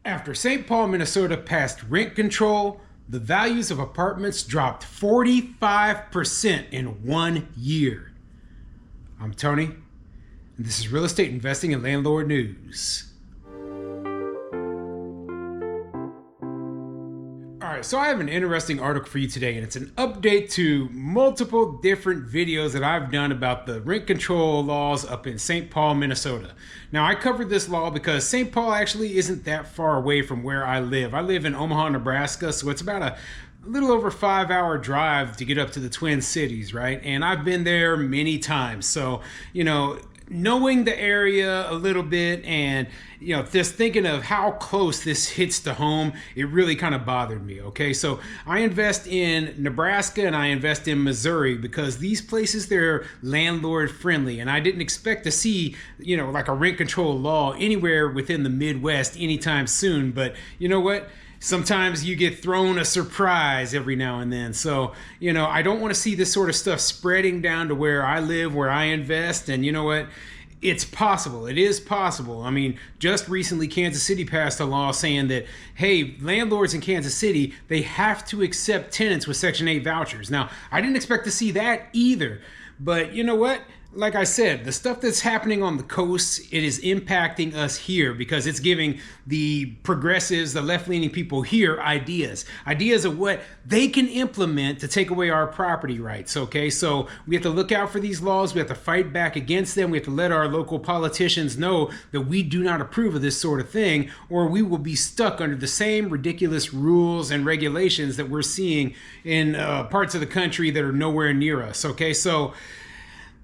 After St. Paul, Minnesota passed rent control, the values of apartments dropped 45% in 1 year. I'm Tony, and this is Real Estate Investing and Landlord News. Alright, so I have an interesting article for you today, and it's an update to multiple different videos that I've done about the rent control laws up in St. Paul, Minnesota. Now, I covered this law because St. Paul actually isn't that far away from where I live. I live in Omaha, Nebraska, so it's about a little over 5-hour drive to get up to the Twin Cities, right? And I've been there many times. So, knowing the area a little bit and, just thinking of how close this hits to home, it really kind of bothered me, okay? So I invest in Nebraska and I invest in Missouri because these places, they're landlord friendly. And I didn't expect to see, like a rent control law anywhere within the Midwest anytime soon. But you know what? Sometimes you get thrown a surprise every now and then. So, I don't want to see this sort of stuff spreading down to where I live, where I invest. And you know what? It's possible. It is possible. I mean, just recently, Kansas City passed a law saying that, hey, landlords in Kansas City, they have to accept tenants with Section 8 vouchers. Now, I didn't expect to see that either. But you know what? Like I said, the stuff that's happening on the coast, it is impacting us here because it's giving the progressives, the left-leaning people here ideas of what they can implement to take away our property rights, okay? So we have to look out for these laws. We have to fight back against them. We have to let our local politicians know that we do not approve of this sort of thing, or we will be stuck under the same ridiculous rules and regulations that we're seeing in parts of the country that are nowhere near us, okay? So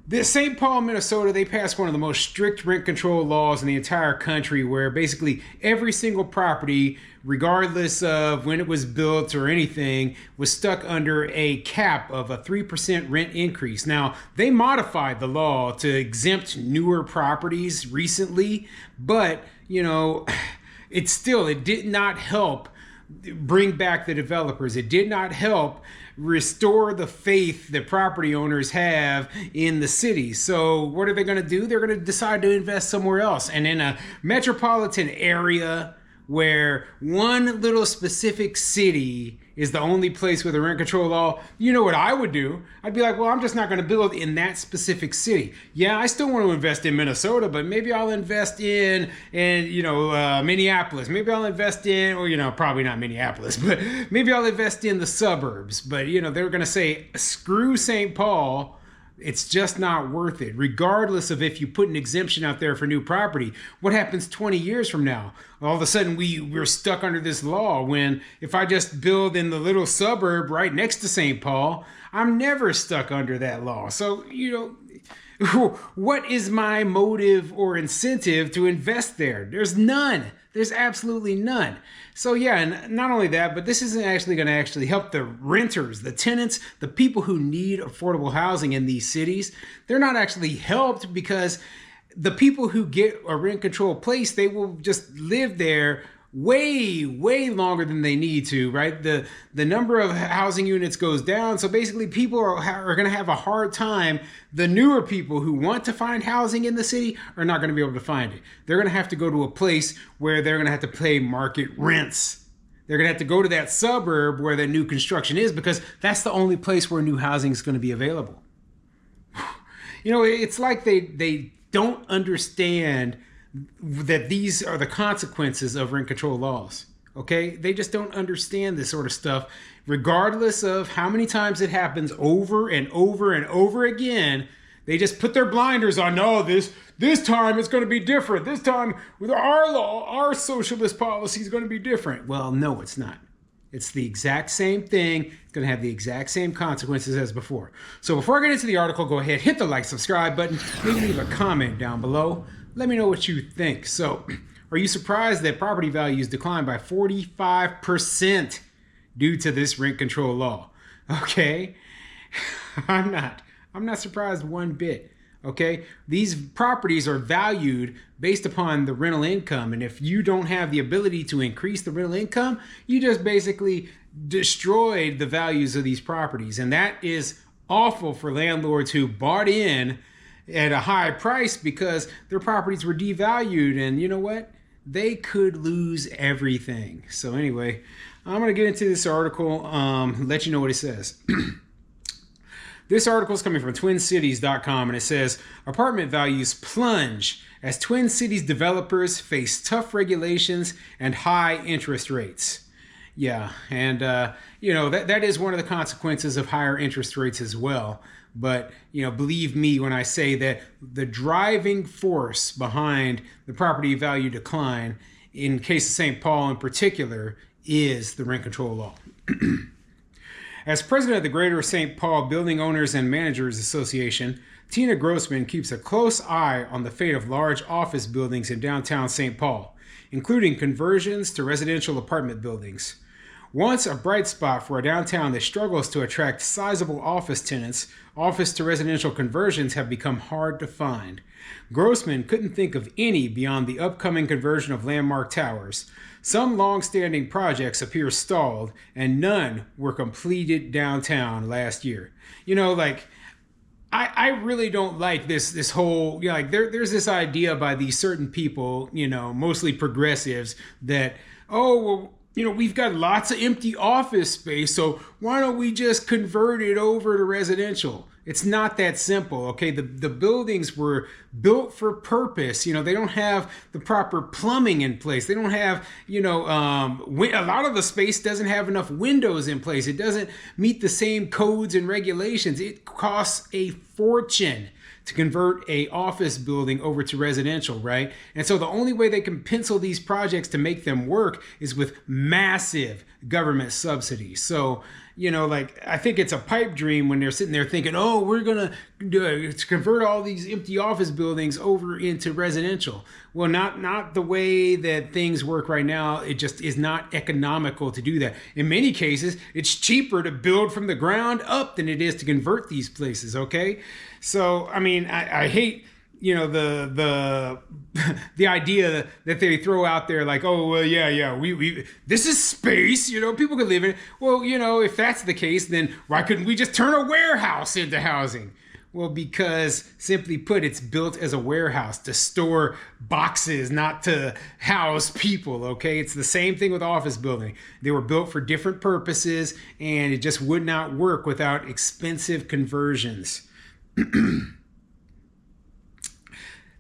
this St. Paul, Minnesota, they passed one of the most strict rent control laws in the entire country where basically every single property, regardless of when it was built or anything, was stuck under a cap of a 3% rent increase. Now, they modified the law to exempt newer properties recently, but, it did not help bring back the developers. It did not help restore the faith that property owners have in the city. So what are they going to do? They're going to decide to invest somewhere else. And in a metropolitan area where one little specific city is the only place with a rent control law, you know what I would do? I'd be like, well, I'm just not going to build in that specific city. Yeah, I still want to invest in Minnesota, but maybe I'll invest in Minneapolis. Maybe I'll invest in, or, probably not Minneapolis, but maybe I'll invest in the suburbs. But, they're going to say, screw St. Paul. It's just not worth it, regardless of if you put an exemption out there for new property. What happens 20 years from now? All of a sudden, we're stuck under this law when if I just build in the little suburb right next to St. Paul, I'm never stuck under that law. So, what is my motive or incentive to invest there? There's none. There's absolutely none. So yeah, and not only that, but this isn't actually going to help the renters, the tenants, the people who need affordable housing in these cities. They're not actually helped because the people who get a rent control place, they will just live there way longer than they need to, right? The number of housing units goes down. So basically people are going to have a hard time. The newer people who want to find housing in the city are not going to be able to find it. They're going to have to go to a place where they're going to have to pay market rents. They're going to have to go to that suburb where the new construction is because that's the only place where new housing is going to be available. It's like they don't understand that these are the consequences of rent control laws, okay? They just don't understand this sort of stuff, regardless of how many times it happens over and over and over again. They just put their blinders on. No, this time it's going to be different. This time with our law, our socialist policy is going to be different. Well, no, it's not. It's the exact same thing. It's going to have the exact same consequences as before. So before I get into the article, go ahead, hit the like, subscribe button, maybe leave a comment down below. Let me know what you think. So, are you surprised that property values declined by 45% due to this rent control law? Okay, I'm not surprised one bit. Okay, these properties are valued based upon the rental income, and if you don't have the ability to increase the rental income, you just basically destroyed the values of these properties, and that is awful for landlords who bought in at a high price because their properties were devalued. And you know what? they could lose everything. So anyway, I'm going to get into this article, let you know what it says. This article is coming from twincities.com, and it says apartment values plunge as Twin Cities developers face tough regulations and high interest rates. Yeah, and that is one of the consequences of higher interest rates as well. But believe me when I say that the driving force behind the property value decline, in case of St. Paul in particular, is the rent control law. As president of the Greater St. Paul Building Owners and Managers Association, Tina Grossman keeps a close eye on the fate of large office buildings in downtown St. Paul, including conversions to residential apartment buildings. Once a bright spot for a downtown that struggles to attract sizable office tenants, office to residential conversions have become hard to find. Grossman couldn't think of any beyond the upcoming conversion of landmark towers. Some long-standing projects appear stalled, and none were completed downtown last year. I really don't like this whole, there's this idea by these certain people, mostly progressives, that, we've got lots of empty office space, so why don't we just convert it over to residential? It's not that simple, okay? The buildings were built for purpose. They don't have the proper plumbing in place. They don't have, a lot of the space doesn't have enough windows in place. It doesn't meet the same codes and regulations. It costs a fortune to convert a office building over to residential, right? And so the only way they can pencil these projects to make them work is with massive government subsidies. So, I think it's a pipe dream when they're sitting there thinking, we're going to convert all these empty office buildings over into residential. Well, not the way that things work right now. It just is not economical to do that. In many cases, it's cheaper to build from the ground up than it is to convert these places, okay? So, I hate the idea that they throw out there like, we this is space, people could live in it. Well, if that's the case, then why couldn't we just turn a warehouse into housing? Well, because simply put, it's built as a warehouse to store boxes, not to house people, okay? It's the same thing with office building. They were built for different purposes, and it just would not work without expensive conversions.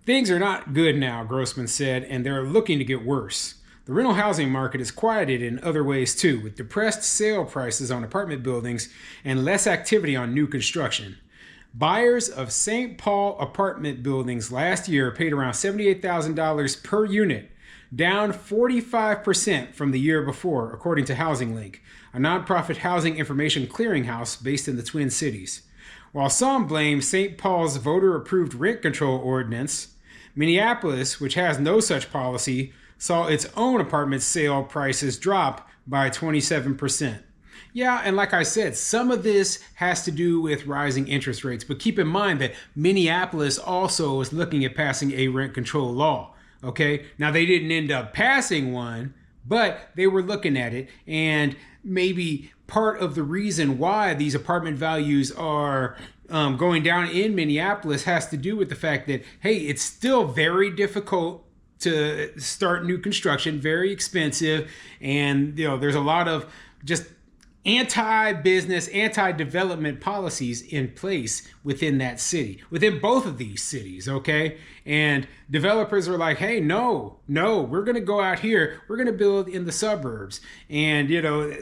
Things are not good now, Grossman said, and they're looking to get worse. The rental housing market is quieted in other ways too, with depressed sale prices on apartment buildings and less activity on new construction. Buyers of St. Paul apartment buildings last year paid around $78,000 per unit, down 45% from the year before, according to Housing Link, a nonprofit housing information clearinghouse based in the Twin Cities. While some blame St. Paul's voter-approved rent control ordinance, Minneapolis, which has no such policy, saw its own apartment sale prices drop by 27%. Yeah, and like I said, some of this has to do with rising interest rates, but keep in mind that Minneapolis also is looking at passing a rent control law, okay? Now, they didn't end up passing one, but they were looking at it, and maybe part of the reason why these apartment values are going down in Minneapolis has to do with the fact that, hey, it's still very difficult to start new construction, very expensive, and there's a lot of just anti-business, anti-development policies in place within that city, within both of these cities, okay? And developers are like, hey, no, we're going to go out here. We're going to build in the suburbs. And,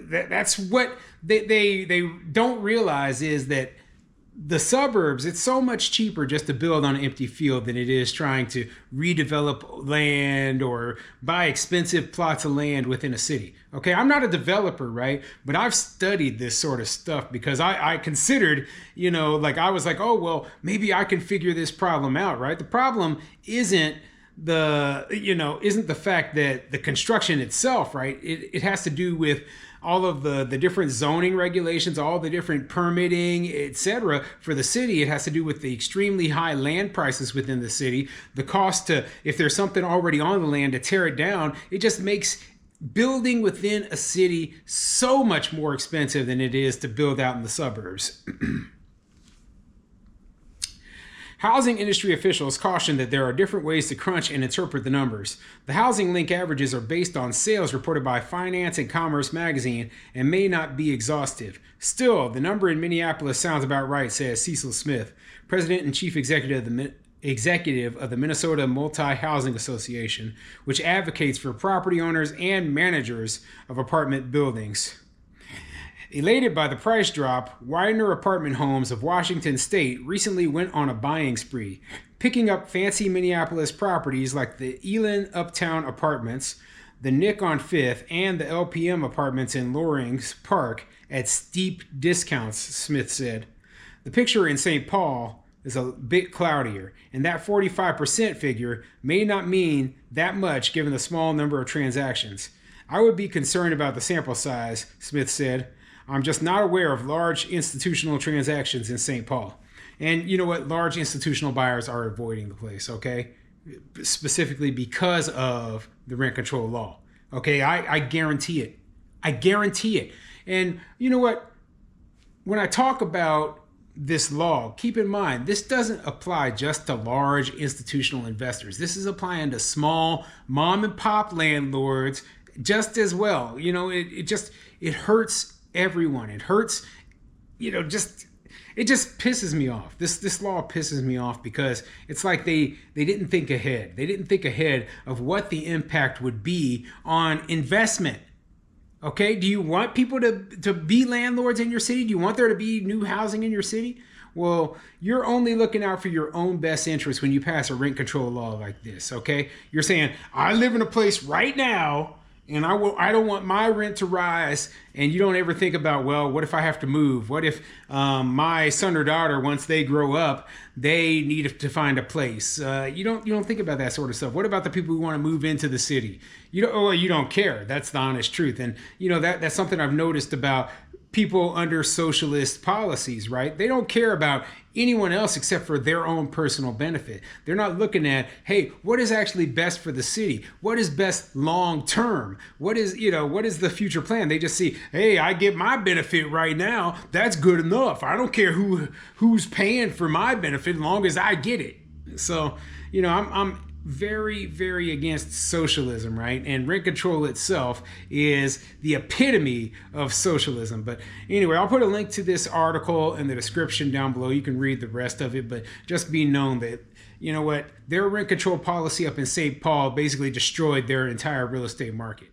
that's what they don't realize is that the suburbs, it's so much cheaper just to build on an empty field than it is trying to redevelop land or buy expensive plots of land within a city. Okay, I'm not a developer, right? But I've studied this sort of stuff because I considered, I was like, oh, well, maybe I can figure this problem out, right? The problem isn't the fact that the construction itself, right? It has to do with all of the different zoning regulations, all the different permitting, etc. For the city. It has to do with the extremely high land prices within the city, the cost to, if there's something already on the land, to tear it down. It just makes building within a city so much more expensive than it is to build out in the suburbs. Housing industry officials caution that there are different ways to crunch and interpret the numbers. The Housing Link averages are based on sales reported by Finance and Commerce magazine and may not be exhaustive. Still, the number in Minneapolis sounds about right, says Cecil Smith, president and chief executive of the Minnesota Multi-Housing Association, which advocates for property owners and managers of apartment buildings. Elated by the price drop, Widener Apartment Homes of Washington State recently went on a buying spree, picking up fancy Minneapolis properties like the Elin Uptown Apartments, the Nick on 5th, and the LPM Apartments in Loring's Park at steep discounts, Smith said. The picture in St. Paul is a bit cloudier, and that 45% figure may not mean that much given the small number of transactions. I would be concerned about the sample size, Smith said. I'm just not aware of large institutional transactions in St. Paul. And you know what? Large institutional buyers are avoiding the place, okay? Specifically because of the rent control law. Okay, I guarantee it. I guarantee it. And you know what? When I talk about this law, keep in mind, this doesn't apply just to large institutional investors. This is applying to small mom and pop landlords just as well. You know, it hurts everyone. It hurts, it just pisses me off. This law pisses me off because it's like they didn't think ahead. They didn't think ahead of what the impact would be on investment. Okay, do you want people to be landlords in your city? Do you want there to be new housing in your city? Well, you're only looking out for your own best interest when you pass a rent control law like this, okay? You're saying, I live in a place right now and I don't want my rent to rise, and you don't ever think about, well, what if I have to move? What if my son or daughter, once they grow up, they need to find a place? You don't think about that sort of stuff. What about the people who want to move into the city? You don't care. That's the honest truth. And that's something I've noticed about people under socialist policies, right? They don't care about anyone else except for their own personal benefit. They're not looking at, hey, what is actually best for the city? What is best long term? What is the future plan? They just see, hey, I get my benefit right now. That's good enough. I don't care who's paying for my benefit as long as I get it. So, I'm very, very against socialism, right? And rent control itself is the epitome of socialism. But anyway, I'll put a link to this article in the description down below. You can read the rest of it, but just be known that, their rent control policy up in St. Paul basically destroyed their entire real estate market.